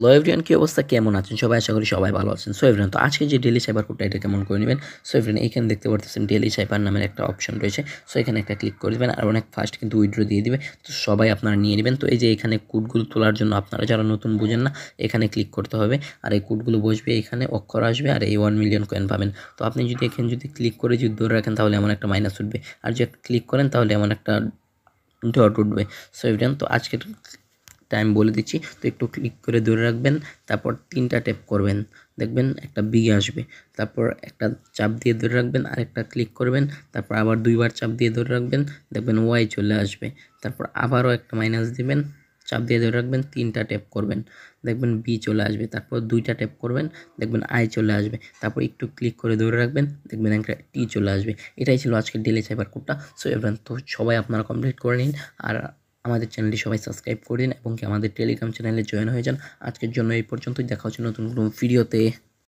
Hello everyone, কি অবস্থা? কেমন আছেন সবাই? আশা করি সবাই ভালো আছেন। সো এভরিওয়ান, তো আজকে যে ডেইলি সাইবার কোডটা এটা কেমন করে নেবেন। সো এভরিওয়ান, এখানে দেখতে পারতেছেন ডেইলি সাইবার নামের একটা অপশন রয়েছে। সো এখানে একটা ক্লিক করে দেবেন আর অনেক ফাস্ট কিন্তু উইথড্র দিয়ে দিবে। তো সবাই আপনারা নিয়ে নেবেন। তো এই যে এখানে কোডগুলো তোলার জন্য আপনারা যারা নতুন বুঝেন না, এখানে ক্লিক করতে হবে আর এই কোডগুলো বসবে, এখানে অক্ষর আসবে আর এই 1 মিলিয়ন কয়েন পাবেন। তো আপনি যদি এখানে যদি ক্লিক করে যদি ধরে রাখেন তাহলে এমন একটা মাইনাস উঠবে, আর যদি ক্লিক করেন তাহলে এমন একটা ডট উঠবে। সো এভরিওয়ান, তো আজকের টাইম বলে দিচ্ছি। তো একটু ক্লিক করে ধরে রাখবেন, তারপর 3টা ট্যাপ করবেন, দেখবেন একটা বি আসবে। তারপর একটা চাপ দিয়ে ধরে রাখবেন, আরেকটা ক্লিক করবেন, তারপর আবার 2বার চাপ দিয়ে ধরে রাখবেন, দেখবেন ওয়াই চলে আসবে। তারপর আবারও একটা মাইনাস দিবেন, চাপ দিয়ে ধরে রাখবেন, 3টা ট্যাপ করবেন, দেখবেন বি চলে আসবে। তারপর 2টা ট্যাপ করবেন, দেখবেন আই চলে আসবে। তারপর একটু ক্লিক করে ধরে রাখবেন, দেখবেন একটা টি চলে আসবে। এটাই ছিল আজকের ডেইলি সাইবার কোডটা। সো এভরিওয়ান, তো সবাই আপনারা কমপ্লিট করে নিন আর আমাদের চ্যানেলটি সবাই সাবস্ক্রাইব করে দিন এবং কি আমাদের টেলিগ্রাম চ্যানেলে জয়েন হয়ে যান। আজকের জন্য এই পর্যন্তই, দেখা হচ্ছে নতুন কোনো ভিডিওতে।